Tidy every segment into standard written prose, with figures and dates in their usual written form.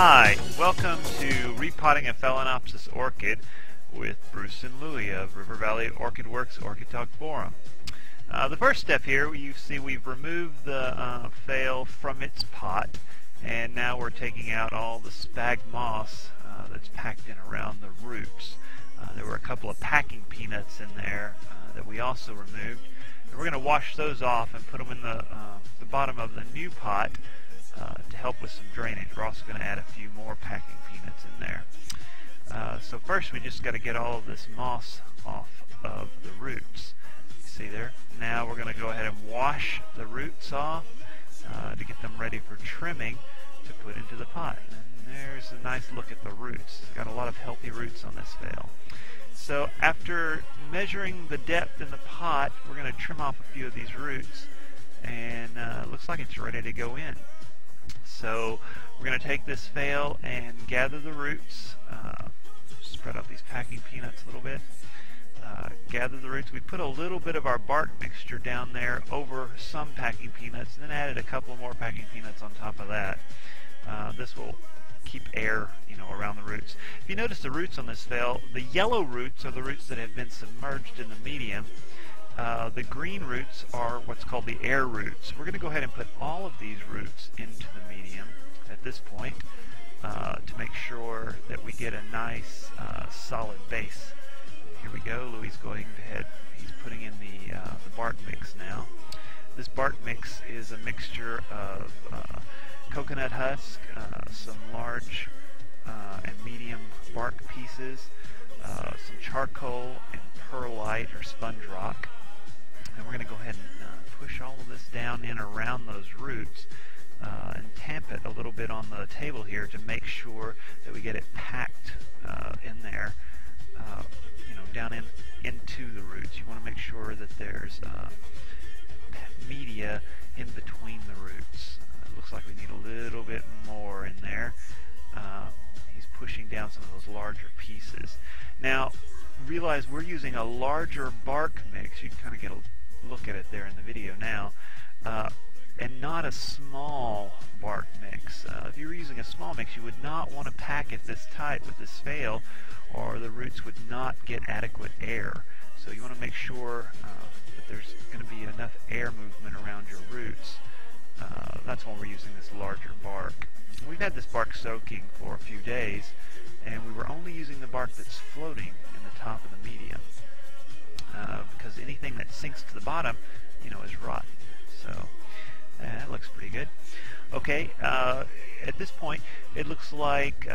Hi, welcome to Repotting a Phalaenopsis Orchid with Bruce and Louie of River Valley Orchid Works Orchid Talk Forum. The first step here, you see we've removed the phale from its pot, and now we're taking out all the spag moss that's packed in around the roots. There were a couple of packing peanuts in there that we also removed. And we're going to wash those off and put them in the bottom of the new pot to help with some drainage. We're also going to add a few more packing peanuts in there. So first we just got to get all of this moss off of the roots. See there? Now we're going to go ahead and wash the roots off to get them ready for trimming to put into the pot. And there's a nice look at the roots. It's got a lot of healthy roots on this phale. So after measuring the depth in the pot, we're going to trim off a few of these roots, and it looks like it's ready to go in. So we're going to take this phale and gather the roots, spread out these packing peanuts a little bit, gather the roots. We put a little bit of our bark mixture down there over some packing peanuts, and then added a couple more packing peanuts on top of that. This will keep air, around the roots. If you notice the roots on this phale, the yellow roots are the roots that have been submerged in the medium. The green roots are what's called the air roots. We're going to go ahead and put all of these roots into the medium at this point to make sure that we get a nice solid base. Here we go. Louie's going ahead. He's putting in the bark mix now. This bark mix is a mixture of coconut husk, some large and medium bark pieces, some charcoal, and perlite or sponge rock. And we're going to go ahead and push all of this down in around those roots and tamp it a little bit on the table here to make sure that we get it packed in there, down into the roots. You want to make sure that there's media in between the roots. It looks like we need a little bit more in there. He's pushing down some of those larger pieces. Now, realize we're using a larger bark mix. You can kind of get a look at it there in the video now, and not a small bark mix. If you were using a small mix, you would not want to pack it this tight with this phale, or the roots would not get adequate air. So you want to make sure that there's going to be enough air movement around your roots. That's when we're using this larger bark. We've had this bark soaking for a few days, and we were only using the bark that's floating in the top of the medium, because anything that sinks to the bottom, is rotten. So that looks pretty good. Okay, at this point, it looks like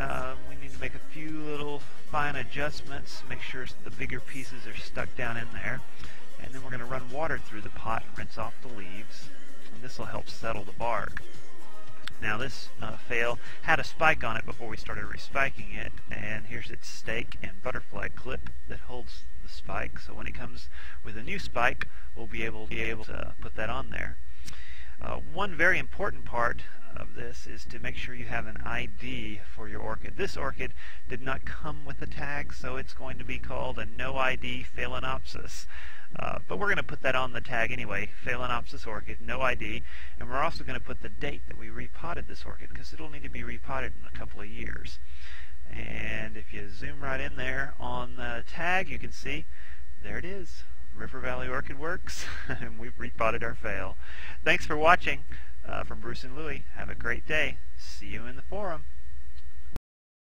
we need to make a few little fine adjustments, make sure the bigger pieces are stuck down in there, and then we're going to run water through the pot and rinse off the leaves, and this will help settle the bark. Now this phale had a spike on it before we started respiking it, and here's its stake and butterfly clip that holds the spike, so when it comes with a new spike, we'll be able to put that on there. One very important part of this is to make sure you have an ID for your orchid. This orchid did not come with a tag, so it's going to be called a no ID Phalaenopsis. But we're going to put that on the tag anyway, Phalaenopsis orchid, no ID, and we're also going to put the date that we repotted this orchid, because it'll need to be repotted in a couple of years. And if you zoom right in there on the tag, you can see, there it is, River Valley Orchid Works, and we've repotted our phale. Thanks for watching from Bruce and Louie. Have a great day. See you in the forum.